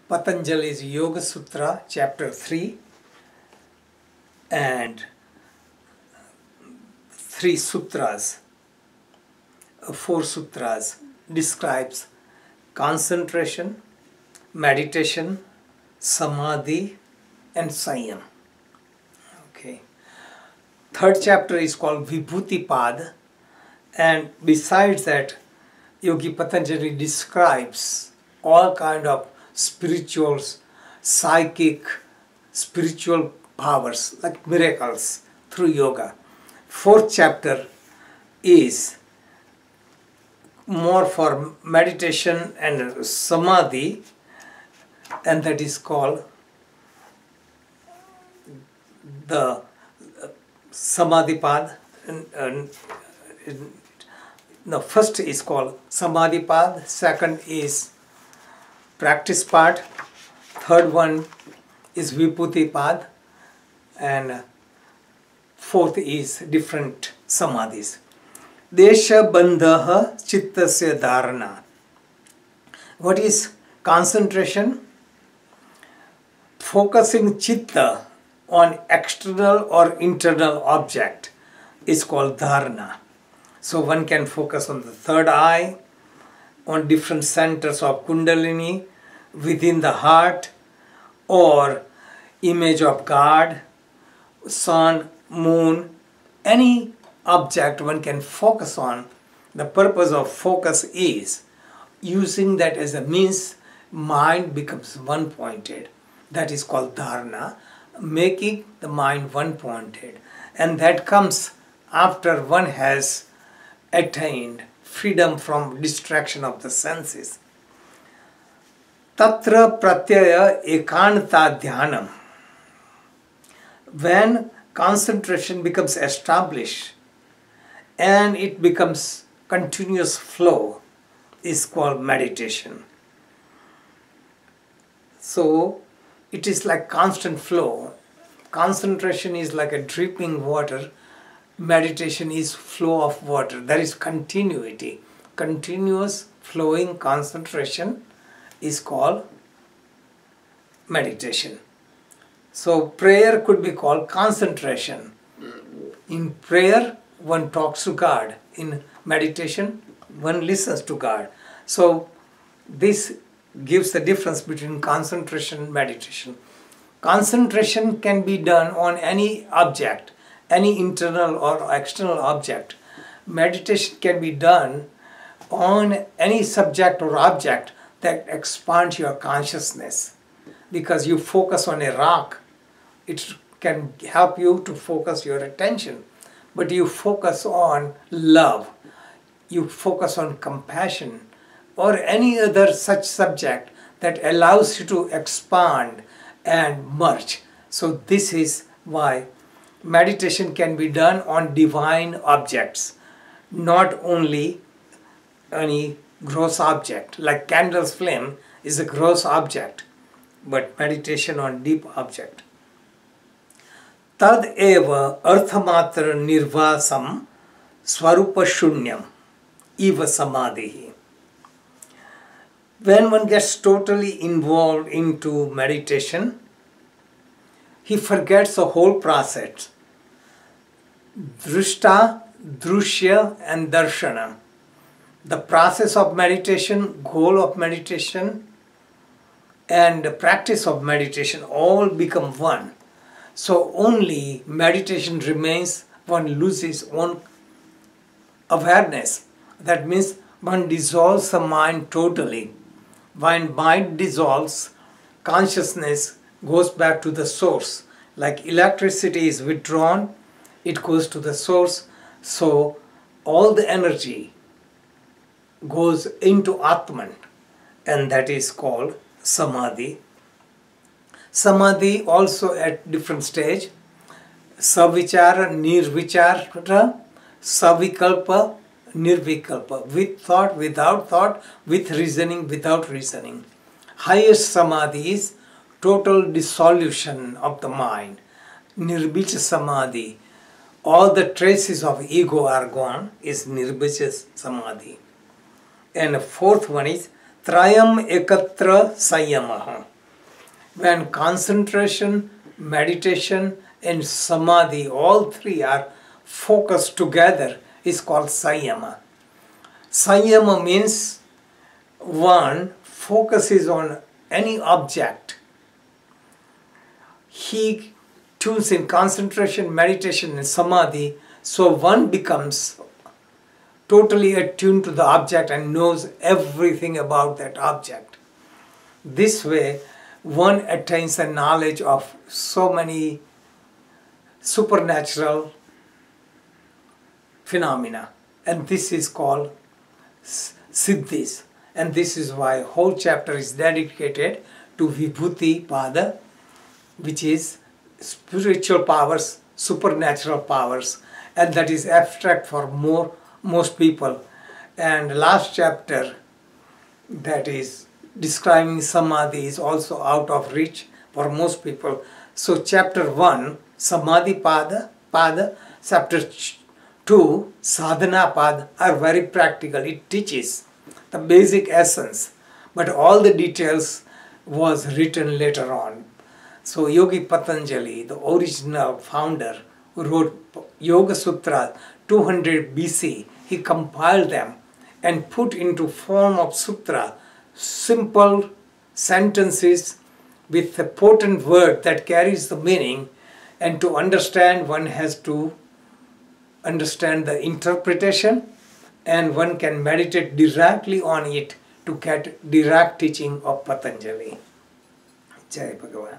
Patanjali's Yoga Sutra, chapter 3, and 4 sutras describes concentration, meditation, samadhi, and Sanyam. Okay. Third chapter is called Vibhuti Pad, and besides that, Yogi Patanjali describes all kind of spirituals, psychic, spiritual powers like miracles through yoga. Fourth chapter is more for meditation and samadhi, and that is called the Samadhi Pad. The first is called Samadhi Pad, second is practice part, third one is Vibhuti Pad, and fourth is different samadhis. Desha bandhaha chittasya dharana. What is concentration? Focusing chitta on external or internal object is called dharana. So one can focus on the third eye, on different centers of Kundalini within the heart, or image of God, sun, moon, any object one can focus on. The purpose of focus is using that as a means, mind becomes one-pointed. That is called dharana, making the mind one-pointed. And that comes after one has attained freedom from distraction of the senses. Tatra pratyaya ekanta dhyanam. When concentration becomes established and it becomes continuous flow, is called meditation. So it is like constant flow. Concentration is like a dripping water. Meditation is flow of water. There is continuity. Continuous flowing concentration is called meditation. So prayer could be called concentration. In prayer, one talks to God. In meditation, one listens to God. So this gives the difference between concentration and meditation. Concentration can be done on any object, any internal or external object. Meditation can be done on any subject or object that expands your consciousness. Because you focus on a rock, it can help you to focus your attention. But you focus on love, you focus on compassion, or any other such subject that allows you to expand and merge. So this is why meditation can be done on divine objects, not only any gross object. Like candle's flame is a gross object, but meditation on deep object. Tad eva arthamatra nirvasam swarupa shunyam eva samadhi. When one gets totally involved into meditation, he forgets the whole process. Drishta, drushya, and darshana. The process of meditation, goal of meditation, and the practice of meditation all become one. So only meditation remains, one loses own awareness. That means one dissolves the mind totally. When mind dissolves, consciousness goes back to the source. Like electricity is withdrawn, it goes to the source. So all the energy goes into Atman, and that is called Samadhi. Samadhi also at different stage. Savichara, nirvichara, savikalpa, nirvikalpa. With thought, without thought, with reasoning, without reasoning. Highest Samadhi is total dissolution of the mind. Nirbhicha Samadhi. All the traces of ego are gone, is Nirbhicha Samadhi. And the fourth one is Trayam Ekatra Sayamaha. When concentration, meditation and samadhi, all three are focused together, is called Sanyama. Sanyama means one focuses on any object. He tunes in concentration, meditation and samadhi, so one becomes totally attuned to the object and knows everything about that object. This way, one attains the knowledge of so many supernatural phenomena, and this is called Siddhis. And this is why whole chapter is dedicated to Vibhuti Pada, which is spiritual powers, supernatural powers, and that is abstract for most people. And last chapter, that is describing Samadhi, is also out of reach for most people. So chapter 1, Samadhi Pada, chapter 2, Sadhana Pada are very practical. It teaches the basic essence, but all the details was written later on. So Yogi Patanjali, the original founder who wrote Yoga Sutra 200 BC, he compiled them and put into form of sutra simple sentences with a potent word that carries the meaning, and to understand one has to understand the interpretation, and one can meditate directly on it to get direct teaching of Patanjali. Jai Bhagavan.